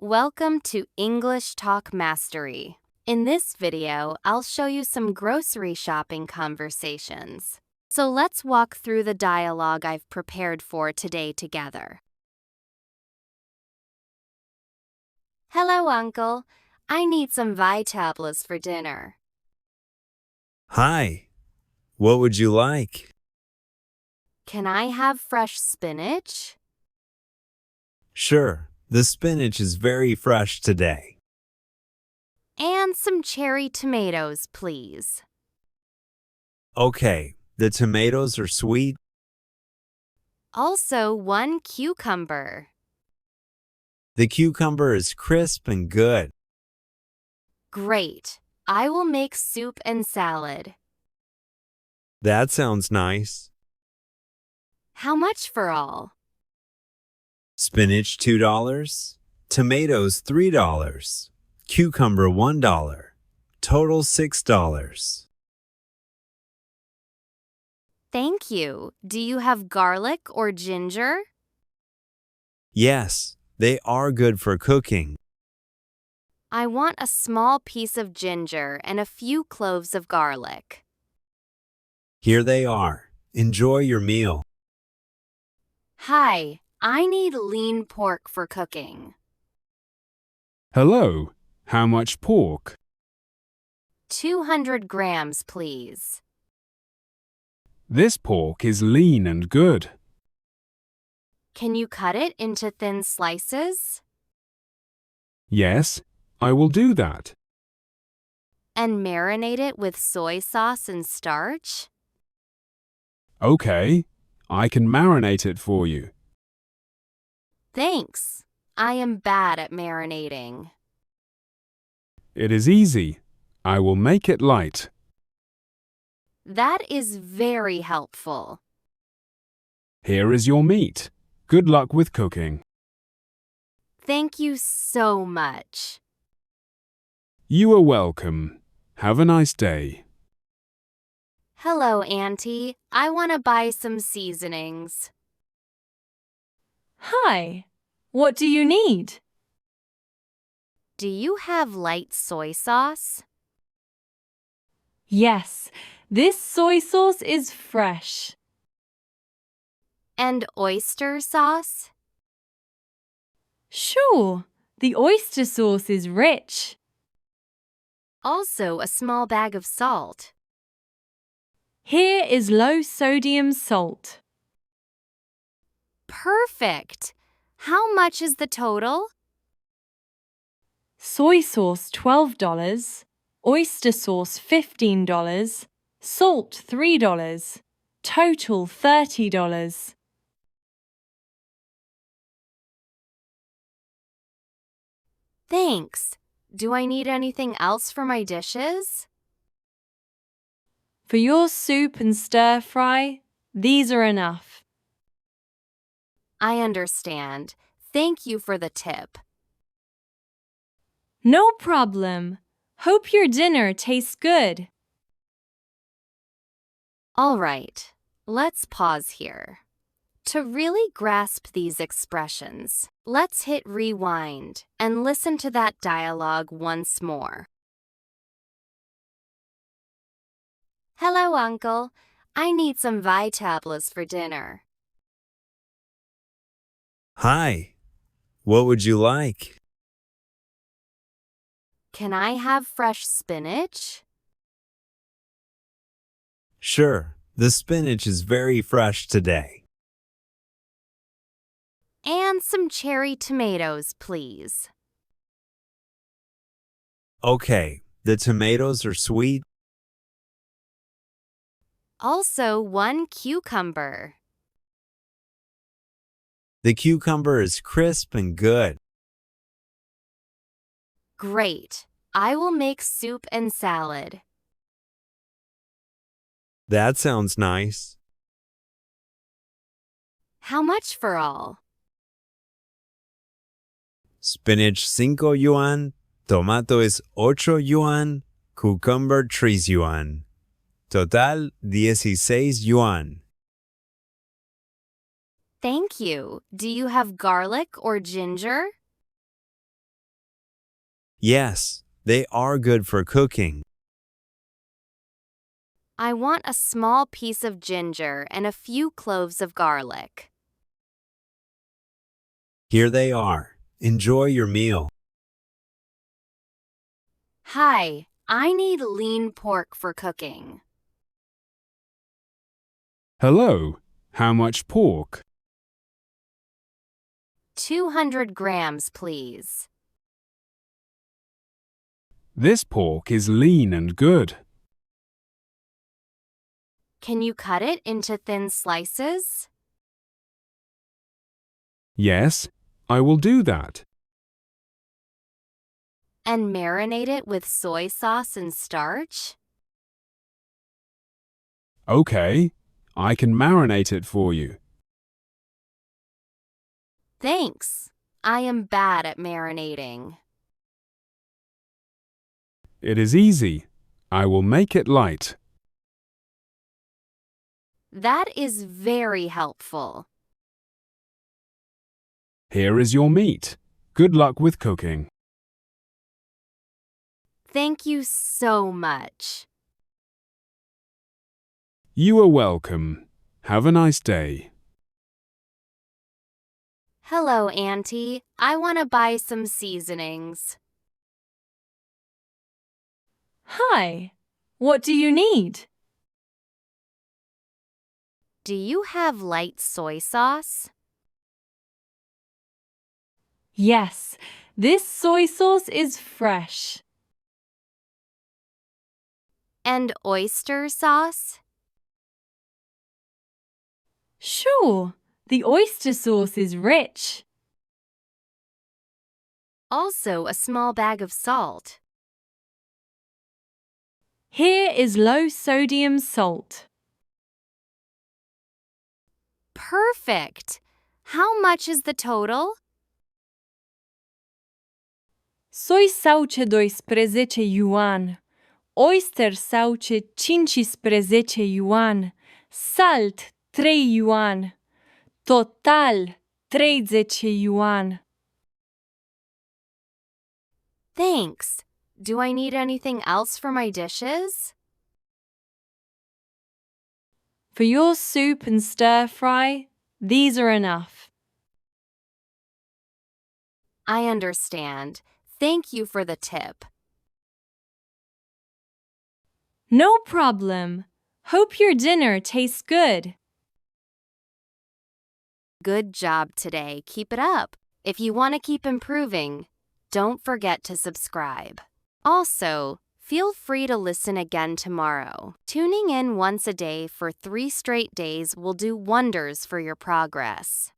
Welcome to English Talk Mastery. In this video, I'll show you some grocery shopping conversations. So let's walk through the dialogue I've prepared for today together. Hello, Uncle. I need some vegetables for dinner. Hi, what would you like? Can I have fresh spinach? Sure, the spinach is very fresh today. And some cherry tomatoes, please. Okay, the tomatoes are sweet. Also, one cucumber. The cucumber is crisp and good. Great. I will make soup and salad. That sounds nice. How much for all? Spinach $2, tomatoes $3, cucumber $1, total $6. Thank you. Do you have garlic or ginger? Yes, they are good for cooking. I want a small piece of ginger and a few cloves of garlic. Here they are. Enjoy your meal. Hi, I need lean pork for cooking. Hello, how much pork? 200 grams, please. This pork is lean and good. Can you cut it into thin slices? Yes, I will do that. And marinate it with soy sauce and starch? Okay, I can marinate it for you. Thanks. I am bad at marinating. It is easy. I will make it light. That is very helpful. Here is your meat. Good luck with cooking. Thank you so much. You are welcome. Have a nice day. Hello, Auntie. I want to buy some seasonings. Hi, what do you need? Do you have light soy sauce? Yes, this soy sauce is fresh. And oyster sauce? Sure, the oyster sauce is rich. Also, a small bag of salt. Here is low sodium salt. Perfect! How much is the total? Soy sauce $12, oyster sauce $15, salt $3, total $30. Thanks. Do I need anything else for my dishes? For your soup and stir fry, these are enough. I understand. Thank you for the tip. No problem. Hope your dinner tastes good. All right, let's pause here. To really grasp these expressions, let's hit rewind and listen to that dialogue once more. Hello, Uncle. I need some vegetables for dinner. Hi, what would you like? Can I have fresh spinach? Sure, the spinach is very fresh today. And some cherry tomatoes, please. Okay, the tomatoes are sweet. Also, one cucumber. The cucumber is crisp and good. Great. I will make soup and salad. That sounds nice. How much for all? Spinach 5 yuan, tomato es 8 yuan, cucumber 3 yuan. Total 16 yuan. Thank you. Do you have garlic or ginger? Yes, they are good for cooking. I want a small piece of ginger and a few cloves of garlic. Here they are. Enjoy your meal. Hi, I need lean pork for cooking. Hello, how much pork? 200 grams, please. This pork is lean and good. Can you cut it into thin slices? Yes, I will do that. And marinate it with soy sauce and starch? Okay, I can marinate it for you. Thanks. I am bad at marinating. It is easy. I will make it light. That is very helpful. Here is your meat. Good luck with cooking. Thank you so much. You are welcome. Have a nice day. Hello, Auntie. I want to buy some seasonings. Hi, what do you need? Do you have light soy sauce? Yes, this soy sauce is fresh. And oyster sauce? Sure, the oyster sauce is rich. Also a small bag of salt. Here is low sodium salt. Perfect! How much is the total? Soy sauce 12 yuan. Oyster sauce 15 yuan. Salt 3 yuan. Total 30 yuan. Thanks. Do I need anything else for my dishes? For your soup and stir fry, these are enough. I understand. Thank you for the tip. No problem. Hope your dinner tastes good. Good job today. Keep it up. If you want to keep improving, don't forget to subscribe. Also, feel free to listen again tomorrow. Tuning in once a day for 3 straight days will do wonders for your progress.